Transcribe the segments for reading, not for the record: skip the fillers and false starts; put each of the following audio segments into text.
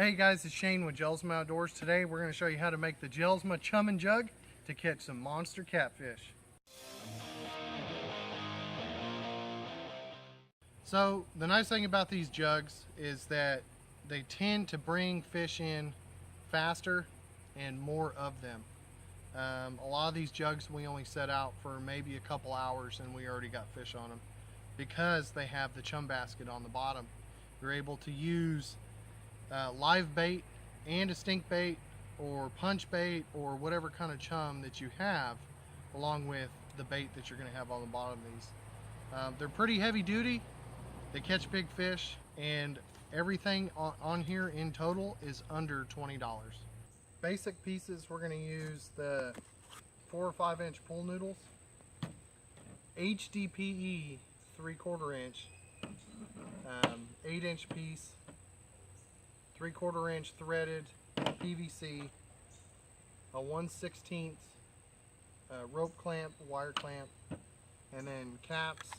Hey guys, it's Shane with Jelsma Outdoors. Today we're going to show you how to make the Jelsma Chum N Jug to catch some monster catfish. So the nice thing about these jugs is that they tend to bring fish in faster and more of them. A lot of these jugs we only set out for maybe a couple hours and we already got fish on them because they have the chum basket on the bottom. You're able to use live bait and a stink bait or punch bait or whatever kind of chum that you have, along with the bait that you're going to have on the bottom of these. They're pretty heavy duty, they catch big fish, and everything on here in total is under $20. Basic pieces, we're going to use the 4 or 5 inch pool noodles, HDPE 3/4 inch, 8 inch piece, 3/4 inch threaded PVC, a 1/16 rope clamp, wire clamp, and then caps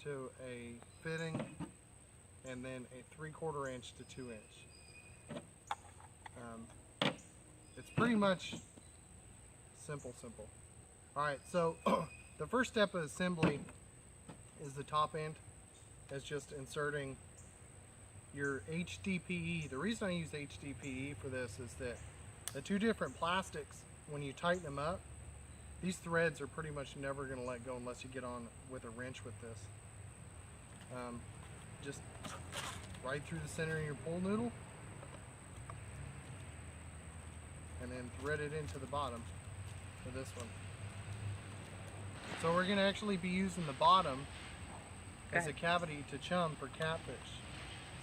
to a fitting, and then a 3/4 inch to 2 inch. It's pretty much simple. Alright, so the first step of assembly is the top end. It's just inserting your HDPE. The reason I use HDPE for this is that the two different plastics, when you tighten them up, these threads are pretty much never going to let go unless you get on with a wrench with this. Just right through the center of your pool noodle and then thread it into the bottom for this one. So we're going to actually be using the bottom as a cavity to chum for catfish.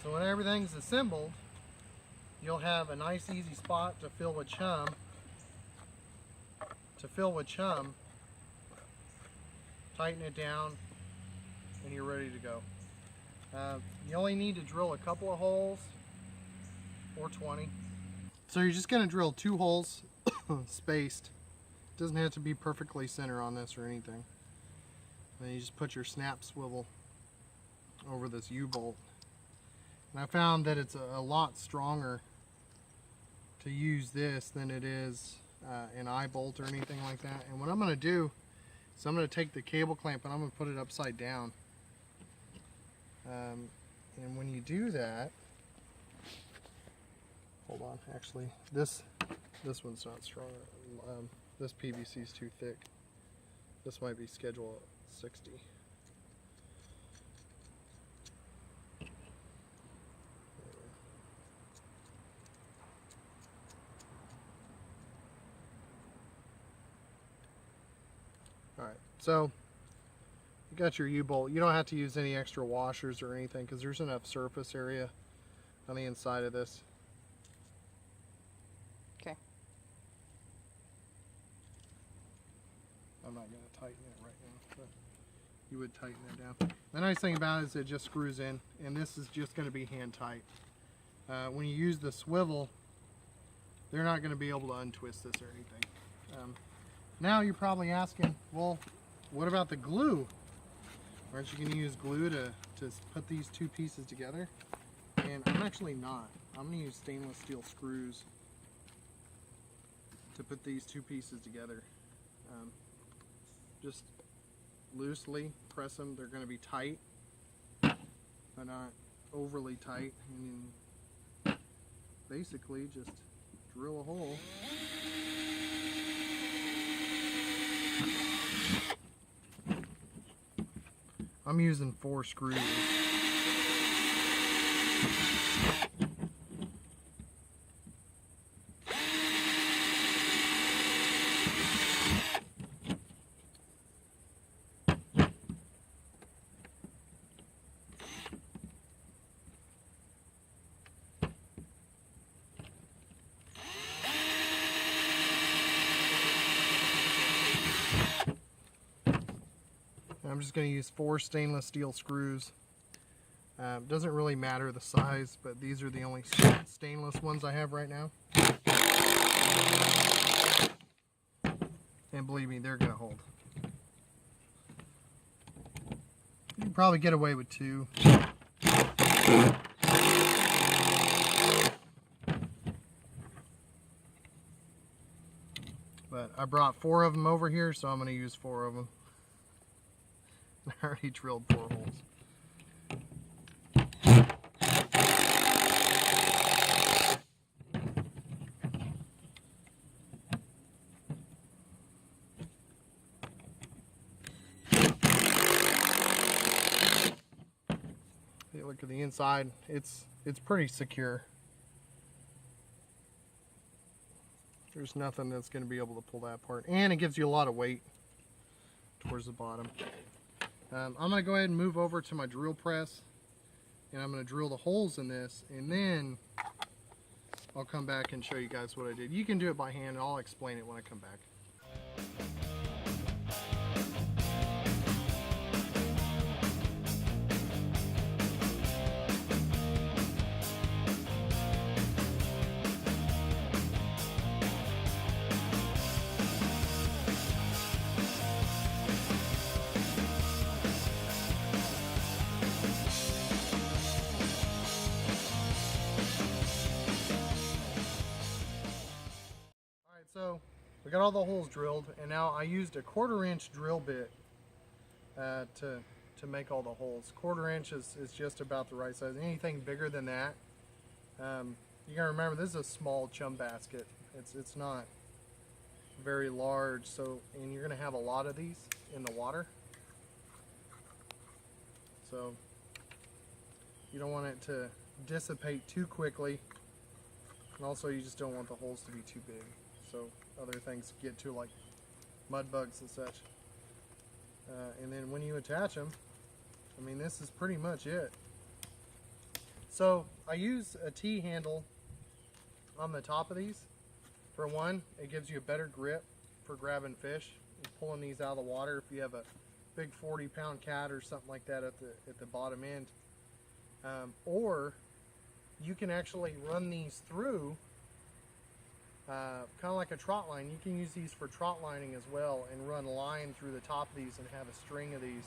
So when everything's assembled, you'll have a nice easy spot to fill with chum. Tighten it down and you're ready to go. You only need to drill a couple of holes or 20. So you're just going to drill 2 holes spaced. Doesn't have to be perfectly center on this or anything. Then you just put your snap swivel over this U-bolt. And I found that it's a lot stronger to use this than it is an eye bolt or anything like that. And what I'm going to do is I'm going to take the cable clamp and I'm going to put it upside down. And when you do that, hold on, actually this one's not strong. This PVC is too thick. This might be schedule 60. Alright, so you got your U-bolt. You don't have to use any extra washers or anything because there's enough surface area on the inside of this. Okay. I'm not going to tighten it right now, but you would tighten it down. The nice thing about it is it just screws in, and this is just going to be hand tight. When you use the swivel, they're not going to be able to untwist this or anything. Now you're probably asking, well, what about the glue? Aren't you going to use glue to put these two pieces together? And I'm actually not. I'm going to use stainless steel screws to put these two pieces together. Just loosely press them. They're going to be tight, but not overly tight. And then basically just drill a hole. I'm using 4 screws. I'm just going to use 4 stainless steel screws. Doesn't really matter the size, but these are the only stainless ones I have right now. And believe me, they're going to hold. You can probably get away with 2. I brought 4 of them over here, so I'm going to use 4 of them. I already drilled 4 holes. Hey, look at the inside. It's pretty secure. There's nothing that's going to be able to pull that apart, and it gives you a lot of weight towards the bottom. I'm going to go ahead and move over to my drill press, and I'm going to drill the holes in this, and then I'll come back and show you guys what I did. You can do it by hand, and I'll explain it when I come back. So we got all the holes drilled, and now I used a 1/4 inch drill bit to make all the holes. 1/4 inch is just about the right size. Anything bigger than that, you gotta remember this is a small chum basket. It's not very large, so, and you're gonna have a lot of these in the water, so you don't want it to dissipate too quickly, and also you just don't want the holes to be too big, so other things get to, like mud bugs and such. And then when you attach them, I mean, this is pretty much it. So I use a T-handle on the top of these. For one, it gives you a better grip for grabbing fish and pulling these out of the water if you have a big 40-pound cat or something like that at the bottom end. Or you can actually run these through kind of like a trot line. You can use these for trot lining as well, and run line through the top of these and have a string of these,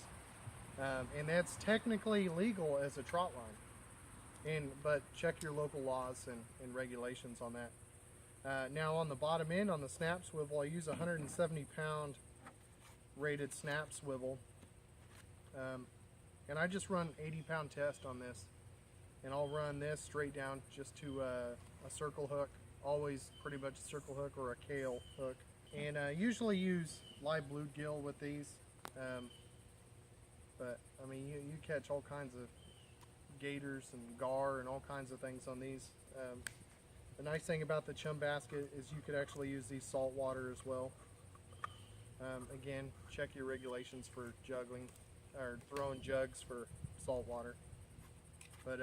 and that's technically legal as a trot line, but check your local laws and regulations on that. Now on the bottom end, on the snap swivel, I use a 170-pound rated snap swivel, and I just run 80-pound test on this, and I'll run this straight down just to a circle hook. Always pretty much a circle hook or a kale hook, and usually use live bluegill with these, but I mean you catch all kinds of gators and gar and all kinds of things on these. The nice thing about the chum basket is you could actually use these saltwater as well. Again, check your regulations for juggling or throwing jugs for saltwater, but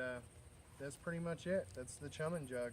that's pretty much it. That's the Chum N Jug.